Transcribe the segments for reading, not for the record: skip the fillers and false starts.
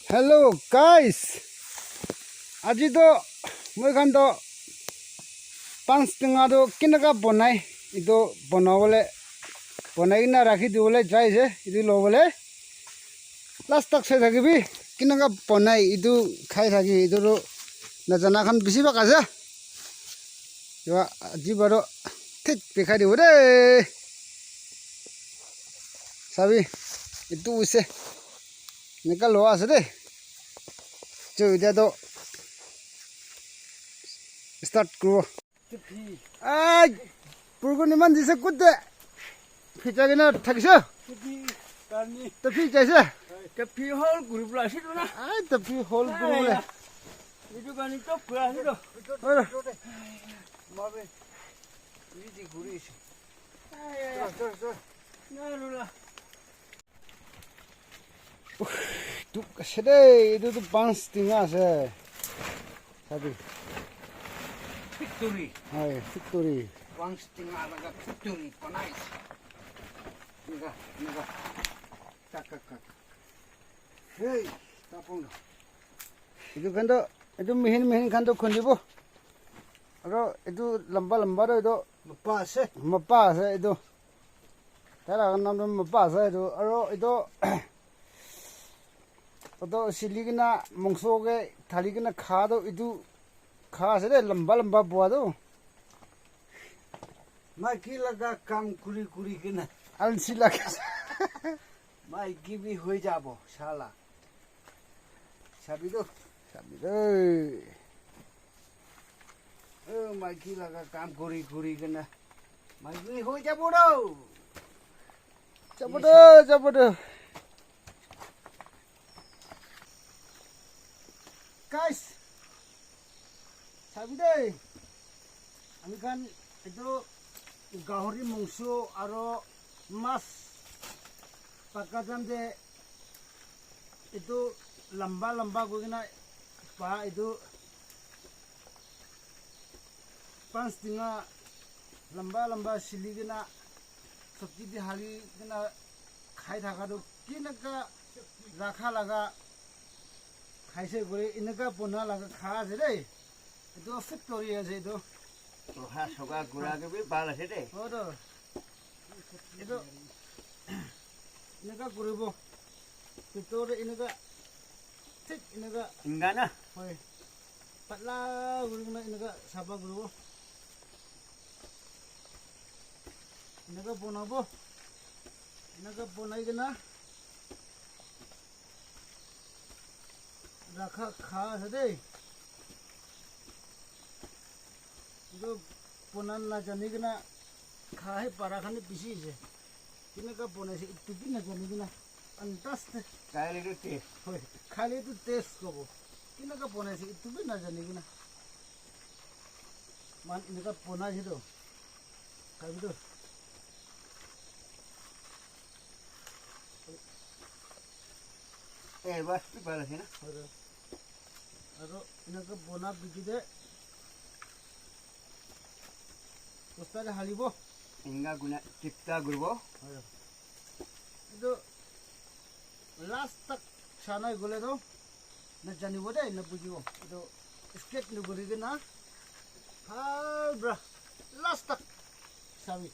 Hello guys, আজি তো মই খান তো 5 টিঙা তো কিনকা বনাই ইটো বনাবলে বনাই না রাখি দিবলে যাইছে ইটো লবলে লাস্ট তক চাই থাকিবি কিনকা বনাই ইটো খাই থাকি ইটো নাজানা খান বেছিভাগ আছে আজি বাৰু ঠিক দেখাই দিব দে চাবি ইটো হৈছে এনেকা লোৱা আছে দেই এতিয়া তো start kuro. Ay, purgo naman di sa kude. Pizza gina thagisa. Tapi jaisa. Tapi hol guru belas itu na. Ay, tapi hol guru le. Itu kan itu belas itu. Ora. Mabe. Ini di guru isi. Terus. Na lula. Tu kasede itu tu bans tinga se. Sabi. Victory. Ay, victory. Bang setengah laga victory. Panais. Naga. Kak. Hey, tapong. Itu kan to, itu mihin kan to khundibo. Aro itu lamba do itu mapa se itu. Tara kan nam mapa se itu. Aro itu itu siligina mongso ke thaligina kha do itu kha se de lamba bua do. Maiki laga kam kuri kena. Alsi laga. Maiki bi hoi jabo shala. Sabi do. Maiki laga kam kuri kena. Maiki hoi jabo do. Jabodo. Guys, sabi deh, আমি kan itu gahori mungsu aro mas pakajan de itu lamba gue kena pa itu pas tinggal lamba sili kena sabji di hari kena khai thaka do kina ka rakha laga খাইছে করে এনেকা বনা লাগা খা আছে দেই এটো ফ্যাক্টরি আছে এটো হা সগা গুড়া কে বি ভাল আছে দে ও তো এটো এনেকা কৰিব ভিতৰ এনেকা ঠিক এনেকা ইংগা না হয় পাতলা কৰিব না এনেকা সাবা কৰিব এনেকা বনাবো এনেকা বনাই কিনা ৰাখা খা আছে দেই কিন্তু বনান না জানি কিনা খাই পাৰাখানি পিচিছে কেনেকুৱা বনাইছে ইটুপি নাজানি কিনা আন্দাজ কাইলে তো টেস্ট হয় খালিটো টেষ্ট ক'ব কেনেকুৱা বনাইছে ইটুপি নাজানি কিনা মান এনেকুৱা বনাইছেতো খাবিতো বাস তো ভাল আছে না আৰু এনেকৈ বনা বিকিতে বস্তাৰে হালিব ইংগা গুনা চিপ্তা গুরব কিন্তু লাষ্ট তাক চানাই গ'লে তো নাজানিব দেই নুবুজিব এইটো স্কেট নুবুজিকে না ভাল ব্ৰা লাষ্ট তাক চাবি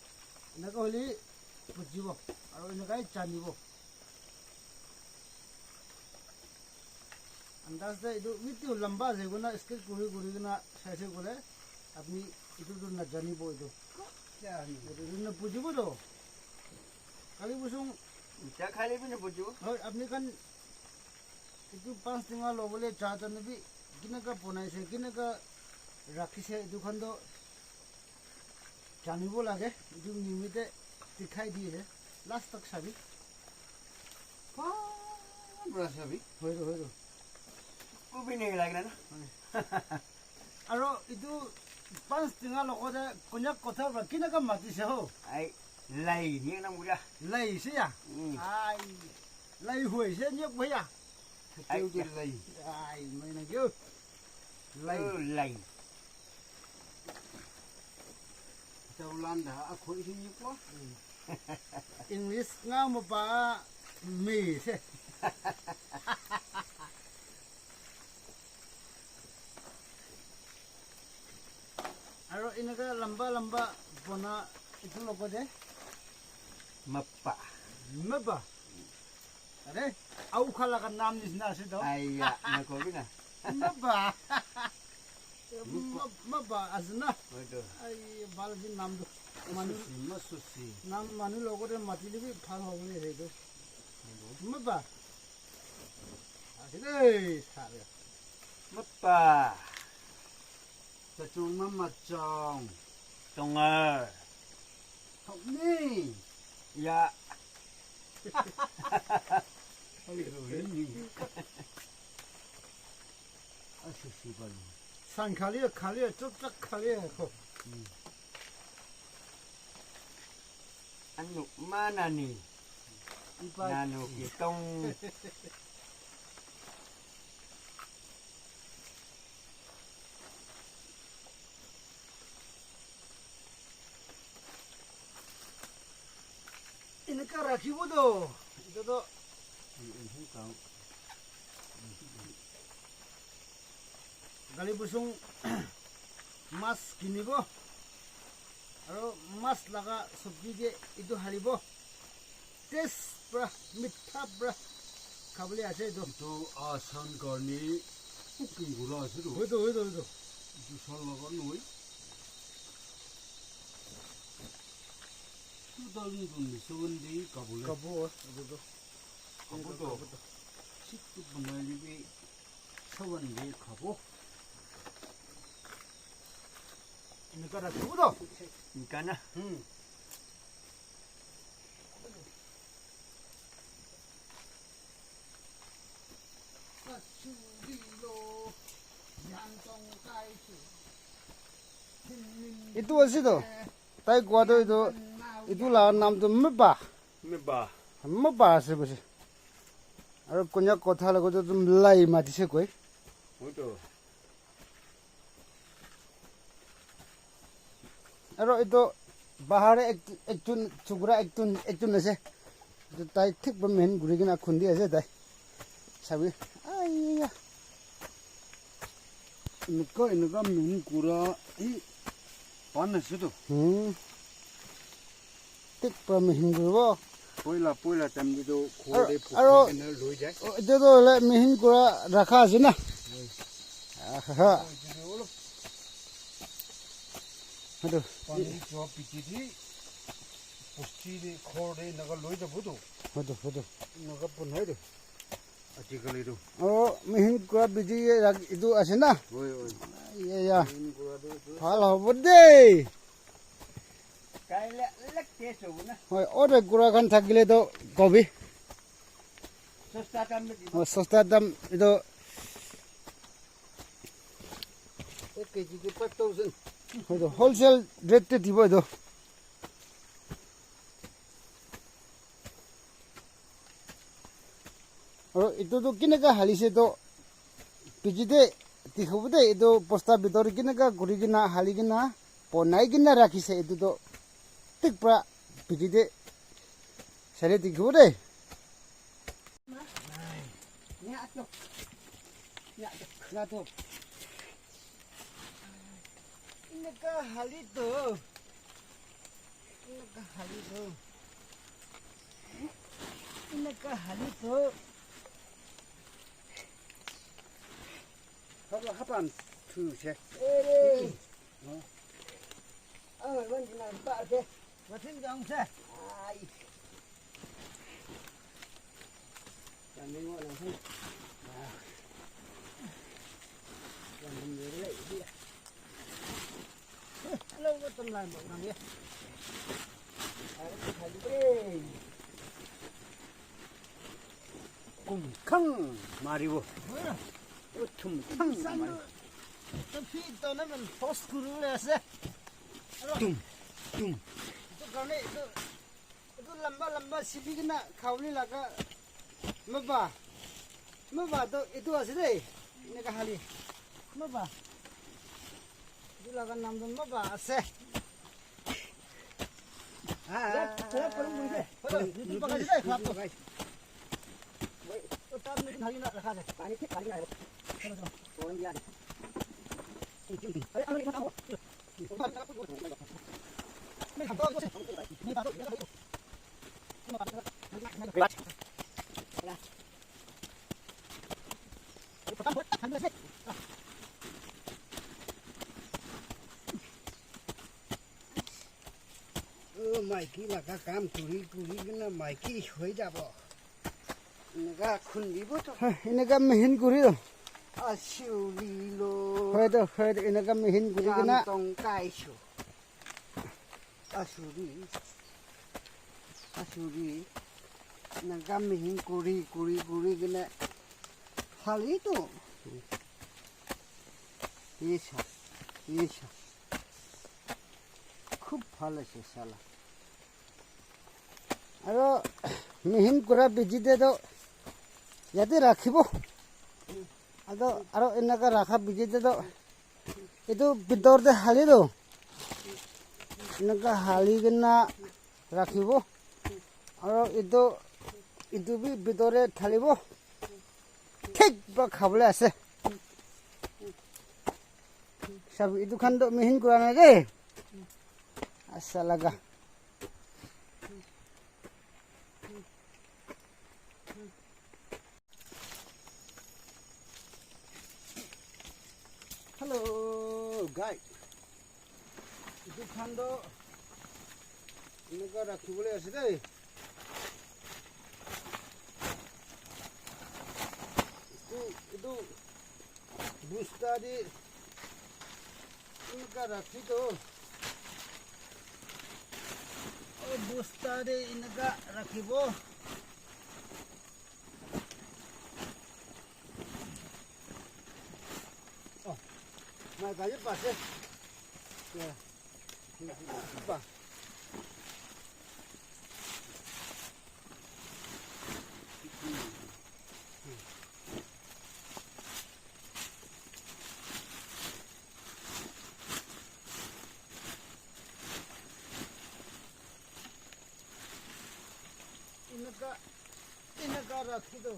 এনেকৈ হ'লে বুজিব আৰু এনেকুৱাই জানিব আন্দাজ দে এইটো ইটো লম্বা যাইব না স্কেট কৰি কিনা চাইছে গ'লে আপুনি এইটোতো নাজানিব এইটো নুবুজিবতো কালি বচোন ইটা খাইলে বি নবুজিব হয় আপনি খান এইটো 5 টিঙা ল'বলৈ জানিবি কেনেকুৱা বনাইছে কেনেকুৱা ৰাখিছে এইটো খান তো জানিব লাগে এইটো নিমিতে দেখাই দিয়েছে লাষ্ট তক চাবি চাবি হয় কবি নেই লাগিলে না আৰু এইটো 5 টিঙা লগতে কোনাক কথা কেনেকুৱা মাতিছে হো আই লাই নিয়ে নাম গুড়া লাইছে আই লাই হৈছে নিয়ক ভৈয়া আই লাই আই মই নাকিও লাই Taulanda ako ihingi po. English nga mo pa me. ini kan lamba bona itu logo deh. Mapa. Maba. Ada? Aku kalah kan nam di sini sih Ayah, nak kau bina. Maba. Maba azna. Waduh. Ay balajin nam tu. Manu Masusi. nam manu logo deh mati lebih faham apa ni itu. Maba. Asyik sahaja. Mapa. Cacung mama cong. Tongar. Kau ni. Ya. ini. Asusi balu. San kali, cocok kali kau. Anu mana ni? Nano kitong. Ini kan rakhi bodoh. Itu tu. Gali busung mas kini bo. Aro mas laga sabji je itu halibo. Taste bra, mitha bra. Kabeli aja itu. Itu asan karni cooking gula situ. Itu. Itu salah kan noi. Sudahnya tu ni sebendi kabul. Kabo itu. Kabul tu. Situ benar ni sebendi kabul. Ini kan rakhi bodoh. Ikan ah. Itu asyik tu. Tai gua tu itu lah nam tu meba. Meba. Meba asyik bersih. Aro punya kota lagu tu mulai mati se koi. Betul. Aro itu bahar ekjun cukura ekjun nase. Itu tai tik bermain guri kena kundi aja tai. Sabi. Ayah. Ini kan min kura panas situ. Tik bermain guru. Poila time itu kore Aro kena loi jai. itu tu le mihin kura rakha aja na. Aha. Aduh. Pani jo piti di pusti di kore naga loi dah budu. Aduh. Naga pun hai tu. Aci kali tu. Oh mihin kura biji itu aja na. Oi. Iya. Min kura tu. Halo bude. Kai lek teso na. Hoi ore kura kan thakile to kobi. Sasta tam di. Sasta dam itu 1 kg ke 5,000. itu wholesale rate te dibo itu. Aro itu tu kineka halise to pijide tikhude itu posta bitor kineka guri kina hali kina ponai kina rakhise itu to tik pra pijide sare tikhude. Ya tu. Kineka hali to. Kineka hali to. Kapan tu se. Wan jinan ba se. Watin jang se. Ai. Jangan tengok langsung. Jangan menyerai dia. Hello, betul lah bang ya. Ada kali deh. Kumkang mariwo. Tum Sandu. Tapi itu namanya post guru lah se. tum. Itu karena itu lamba sipi kena kawli laga meba tu itu asli deh ini kahali meba itu laga nam tu meba asli saya perlu mungkin itu pakai deh kelap tu utama itu hari nak rakan deh pani nak orang dia ada ini মাইকী লাগা কাম কৰি কিনে মাইকী হৈ যাব এনেকা খুন্দিবতো এনেকা মেহিন কৰি আচুৰিলো হয়তো এনেকা মেহিন কৰি কিনে টংকাইছো আচুৰি এনেকা মেহিন কৰি কিনে ফালিতো খুব ভাল আছে চালা আৰু মেহিন কৰা বিজিতেতো ইয়াতে ৰাখিব আৰু এনেকা ৰখা বিজিতেতো এইটো ভিতৰতে হালিলো এনেকা হালি কিনে ৰাখিব আৰু এইটো ভিতৰে ঢালিব ঠিক বা খাবলৈ আছে চাবি এইটো খান মেহিন কৰা নাই দেই আচ্ছা লাগা হেল্ল' গাই এইটো খান্দ এনেকুৱা ৰাখিবলৈ আছে দেই এইটো বুস্তা দি এনেকুৱা ৰাখিতো বুস্তা দি এনেকুৱা ৰাখিব Mà cái giúp bà xem nè bà इनका रखी दो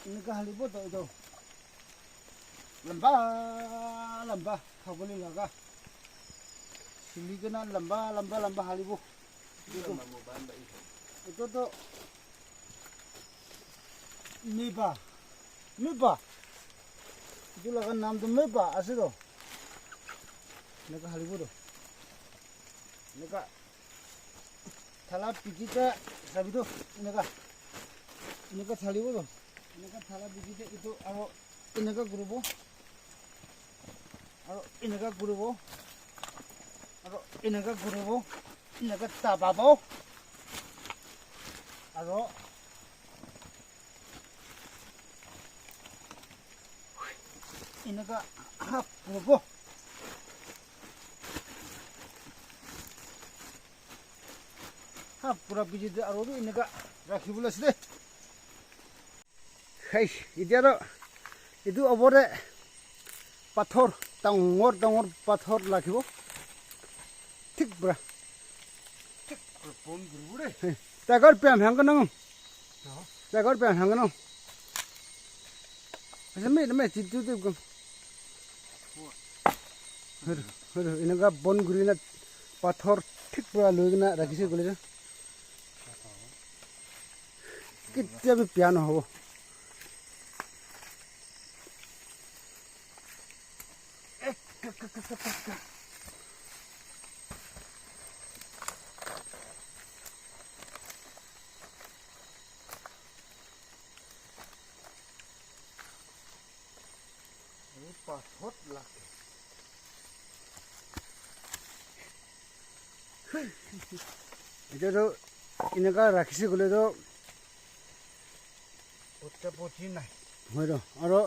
Naga halibudo itu lamba kabuli laga sili kena lamba halibu itu tuh miba itu laga nam tuh miba asli tuh naga halibudo naga thala pikita sabi tuh inaga halibudo inaga thala pikita itu aro inaga gurubo inaga tababo aro inaga hapubo pura bijit aro inaga rakhibulo asle hai idiaro itu obore pathor dangor pathor lakhibo ঠিক bra pon gurure tagar pem hangano me chitu tu gum hur inaga bon gurina pathor ঠিক bra lugna rakhise gole कितना भी piano हो passport लाके इधर तो इनका रखी गले तो পচি নাই হয় আৰু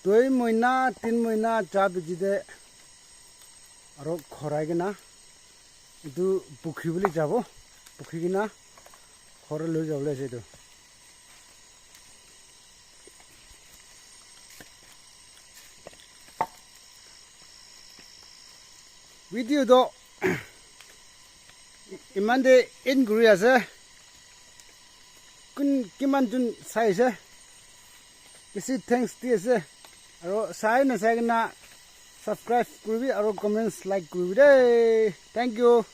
2 মহিনা 3 মহিনা চা বিজিতে আৰু খৰাই কিনা এইটো পুখি বুলি যাব পুখি কিনা ঘৰ লৈ যাবলৈ আছে এইটো video do imande in guri ase kun kiman jun sai se kisi thanks ti ase aro sai na sai na subscribe kuribi aro comments like kuribi de thank you